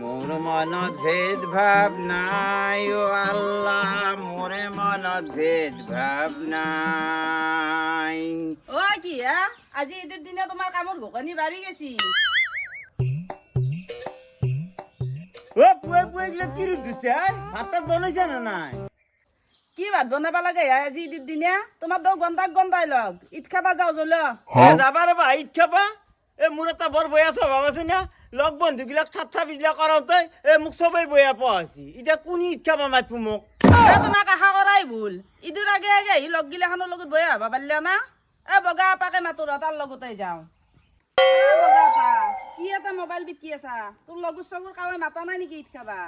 মোর মনত ভেদ ভাব নাই ও আল্লাহ, মোরে মনত ভেদ ভাব নাই। ও কি আজি ঈদের দিনে তোমার কামর ঘোকানি বাড়ি গেছি। ও পুয়ে পুয়ে গেলে কি দিছে? ভাত বনাইছে না নাই? কি ভাত বনাবা লাগে আজি ঈদের দিনে? তোমার তো গন্ধাই লগ ঈদ খাবা যাও জল। যাবা রে বা ঈদ খাবা? এ মোর এটা বৰ বয়া স্বভাৱ আছে না, লগ বন্ধু গিলাক ঠাট্টা বিজলা কৰাওতে মোক সবেই বয়া পোৱা আছি। এতিয়া কোন ঈদ খাবা মাতবো মোক? তোমাক আশা করাই ভুল। ঈদের আগে আগে ই লগ গিলাখানোর লগত বয়া হবা পারলা না? বগা আপাকে মাতো তার লগতে যাও। বগা আপা কি এটা মোবাইল বিকি আছা? তোর লগর সগুর কাওয়াই মাতা নাই নাকি ঈদ খাবা?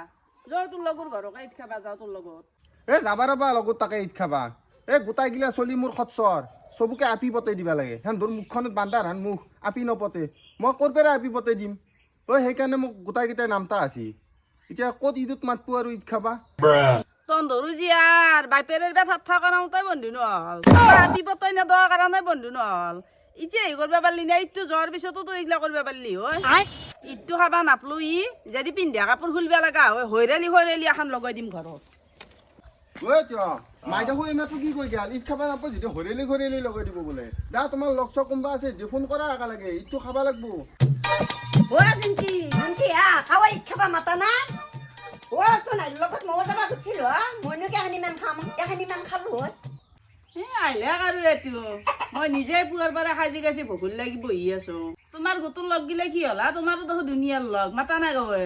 যাও তোর লগর ঘরকে ঈদ খাবা যাও তোর লগত। এ যাবা ৰবা লগত তাকে ঈদ খাবা। এ গোটাই গিলা চলি মোৰ খচ্চৰ চবুকে আপি পতাই দিবা লাগে। হেন ধৰ মুখখনত বান্ধাৰ হান মুখ আপি নপতে, মই ক'ৰ পৰা আপি পতাই দিম? সেইকাৰণে মোক গোটাইকেইটাই নামতা আছি। এতিয়া ক'ত ঈদত মাতবো আৰু ঈদ খাবা? তন্দরু জিয়ার বাইপেরের ব্যথা থাকা নামতাই বন্ধু নহল, বিপদ না দেওয়ার কারণে বন্ধু নহল। ইতিয়া ই করবা পারলি না, ইট্টু জ্বর পিছতো তো এইগুলা করবা পারলি হয়। ইট্টু খাবা নাপলো ই যদি পিন্ধা কাপড় খুলবা লাগা হয় হৈৰেলি এখন লগাই দিম ঘৰত। মাইদা হৈ এমাতো কি কৈ গেল? ঈদ খাবা নাপায় যদি হৰেলি লগাই দিব বোলে। দা তোমাৰ লগ চগ কোনোবা আছে ফোন কৰা একা লাগে, ঈদটো খাবা লাগবো। খাওয়া ঈদ খাবা মাতা না? ও তো নাই লগত মজা যাবা খুঁজছিল মইনো কেহানিমান খাম, কেহানিমান খালো হয়। আইলে আৰু এইটো মই নিজে পুৱাৰ পৰা সাজি কাছি ভকুল লাগি বহি আছো। তোমাৰ গোটৰ লগ গিলে কি হলা? তোমাৰো দেখো দুনিয়াৰ লগ মাতা নাই গৱে।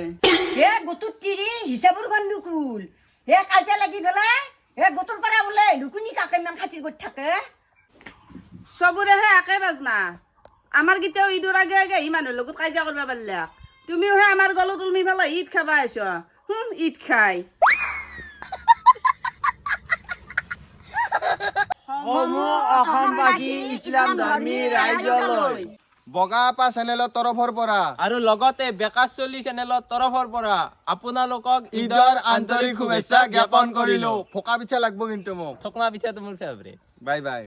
হে গোটৰ তিৰি হিচাপৰ গণ্ডুকুল, হে কাজিয়া লাগি পেলাই হে গোটৰ পৰা ওলাই লুকুনি কাকে ইমান খাতিৰ কৰি থাকে। চবৰেহে একে বাজনা। আমাৰ কেতিয়াও ঈদৰ আগে আগে ই মানুহৰ লগত কাজিয়া কৰিব পাৰিলা। তুমিও হে আমাৰ গলত উলমি পেলাই ঈদ খাবা আহিছ। ঈদ খাই অসমবাসী ইছলাম ধৰ্মী ৰাইজলৈ বগা আপা চেনেলৰ তৰফৰ পৰা আৰু লগতে বেকাজ চলি চেনেলৰ তৰফৰ পৰা আপোনালোকক ঈদৰ আন্তৰিক শুভেচ্ছা জ্ঞাপন কৰিলো। ফকা পিঠা লাগব কিন্তু মোক। থকনা পিঠাটো মোৰ ফেভৰেট। Bye bye.